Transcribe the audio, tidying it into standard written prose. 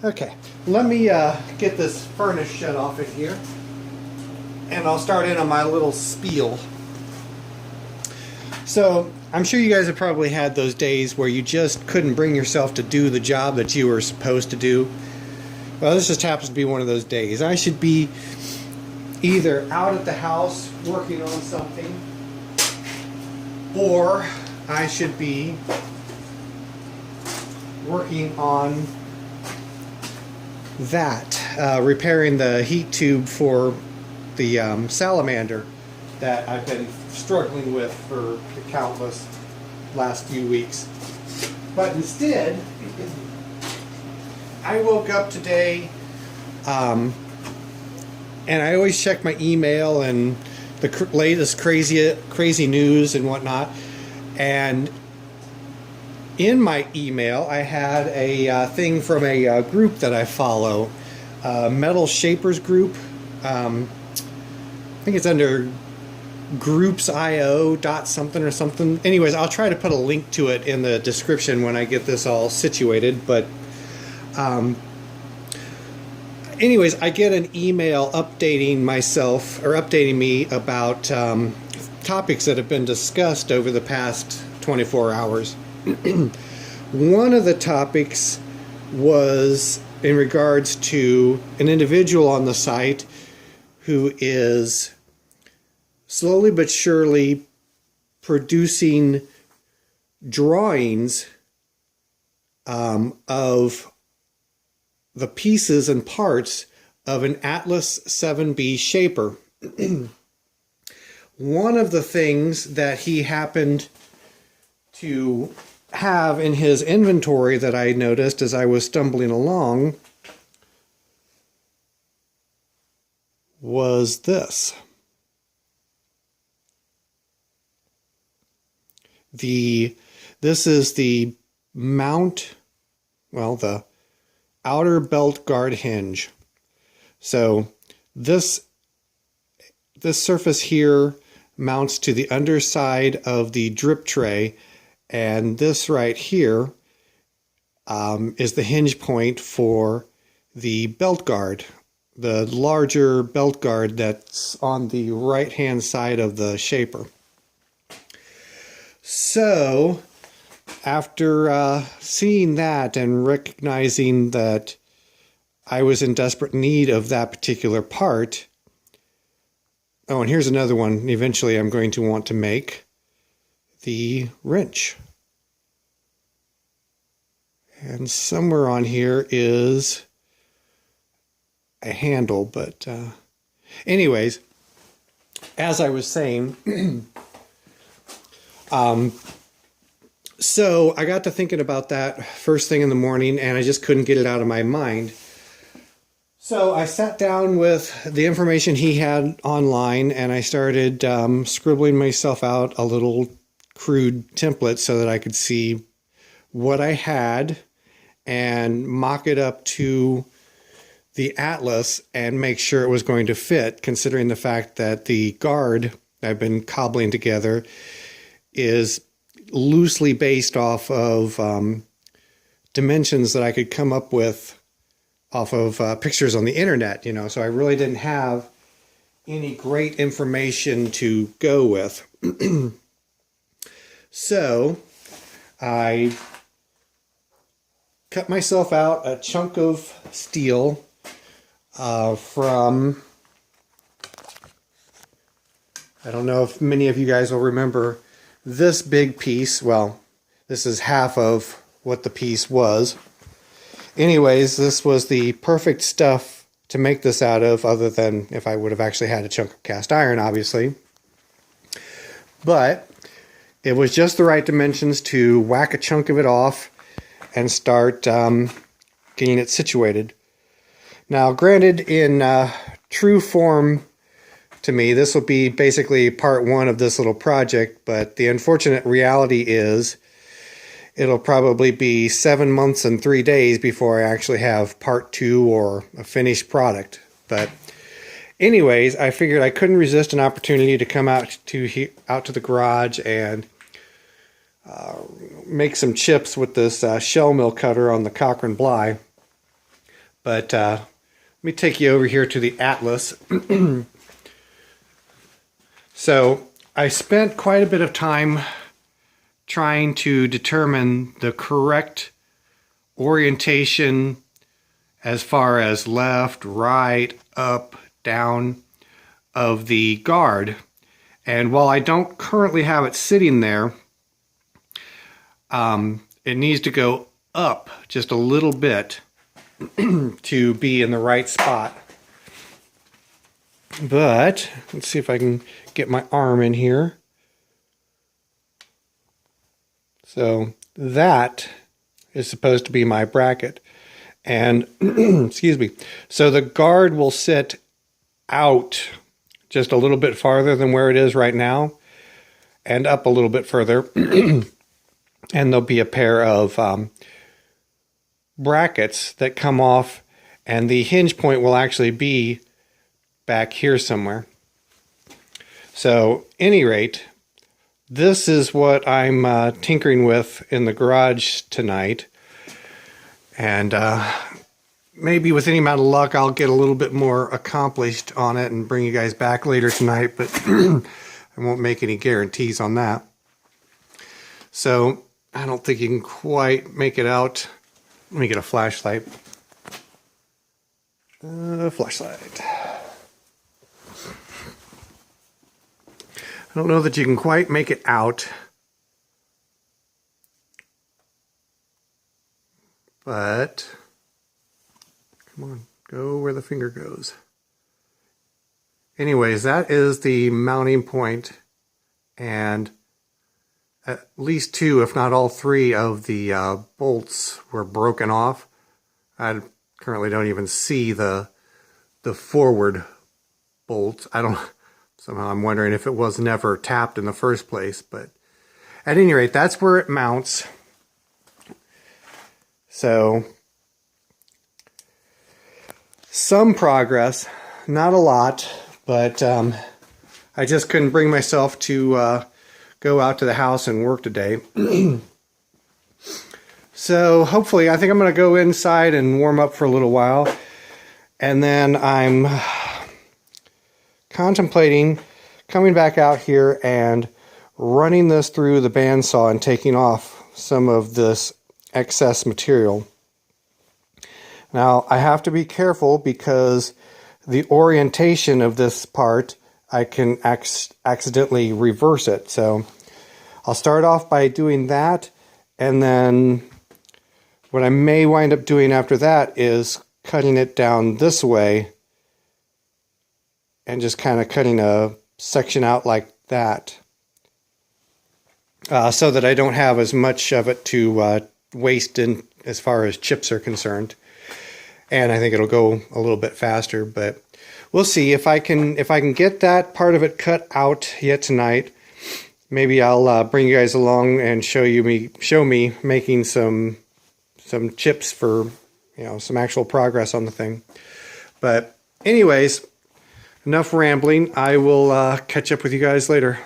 Okay, let me get this furnace shut off in here, and I'll start in on my little spiel. So, I'm sure you guys have probably had those days where you just couldn't bring yourself to do the job that you were supposed to do. Well, this just happens to be one of those days. I should be either out at the house working on something, or I should be working on that, repairing the heat tube for the salamander that I've been struggling with for the countless last few weeks. But instead, I woke up today, and I always check my email and the latest crazy news and whatnot. And in my email, I had a thing from a group that I follow, Metal Shapers Group. I think it's under groups.io something or something. Anyways, I'll try to put a link to it in the description when I get this all situated. But anyways, I get an email updating myself, or updating me about topics that have been discussed over the past 24 hours. One of the topics was in regards to an individual on the site who is slowly but surely producing drawings of the pieces and parts of an Atlas 7B shaper. One of the things that he happened to have in his inventory that I noticed as I was stumbling along was this. This is the mount, well, the outer belt guard hinge. So this surface here mounts to the underside of the drip tray, and this right here is the hinge point for the belt guard, the larger belt guard that's on the right hand side of the shaper. So after seeing that and recognizing that I was in desperate need of that particular part, oh, and here's another one eventually I'm going to want to make, the wrench. And somewhere on here is a handle, but anyways, as I was saying, so I got to thinking about that first thing in the morning, and I just couldn't get it out of my mind. So I sat down with the information he had online, and I started scribbling myself out a little crude template so that I could see what I had and mock it up to the Atlas and make sure it was going to fit, considering the fact that the guard I've been cobbling together is loosely based off of dimensions that I could come up with off of pictures on the internet, you know, so I really didn't have any great information to go with. So I cut myself out a chunk of steel from, I don't know if many of you guys will remember this big piece. Well, this is half of what the piece was. Anyways, this was the perfect stuff to make this out of, other than if I would have actually had a chunk of cast iron, obviously. But it was just the right dimensions to whack a chunk of it off and start getting it situated. Now, granted, in true form, to me, this will be basically part one of this little project, but the unfortunate reality is it'll probably be 7 months and 3 days before I actually have part two or a finished product. But anyways, I figured I couldn't resist an opportunity to come out to the garage and make some chips with this shell mill cutter on the Cochrane Bly. But let me take you over here to the atlas. So I spent quite a bit of time trying to determine the correct orientation as far as left, right, up, down of the guard. And while I don't currently have it sitting there, it needs to go up just a little bit to be in the right spot. But let's see if I can get my arm in here. So that is supposed to be my bracket. And excuse me. So the guard will sit out just a little bit farther than where it is right now, and up a little bit further. And there'll be a pair of brackets that come off, and the hinge point will actually be back here somewhere. So, any rate, this is what I'm tinkering with in the garage tonight. And maybe with any amount of luck, I'll get a little bit more accomplished on it and bring you guys back later tonight, but I won't make any guarantees on that. So, I don't think you can quite make it out. Let me get a flashlight. Flashlight. I don't know that you can quite make it out, but come on, go where the finger goes. Anyways, that is the mounting point, and at least two, if not all three, of the bolts were broken off. I currently don't even see the forward bolt. Somehow I'm wondering if it was never tapped in the first place, but at any rate, that's where it mounts. So, some progress, not a lot, but I just couldn't bring myself to go out to the house and work today. So hopefully, I think I'm going to go inside and warm up for a little while. And then I'm contemplating coming back out here and running this through the bandsaw and taking off some of this excess material. Now, I have to be careful because the orientation of this part, I can accidentally reverse it. So I'll start off by doing that, and then what I may wind up doing after that is cutting it down this way and just kind of cutting a section out like that, so that I don't have as much of it to waste in as far as chips are concerned. And I think it'll go a little bit faster, but we'll see if I can get that part of it cut out yet tonight. Maybe I'll bring you guys along and show me making some chips for, some actual progress on the thing. But anyways, enough rambling. I will catch up with you guys later.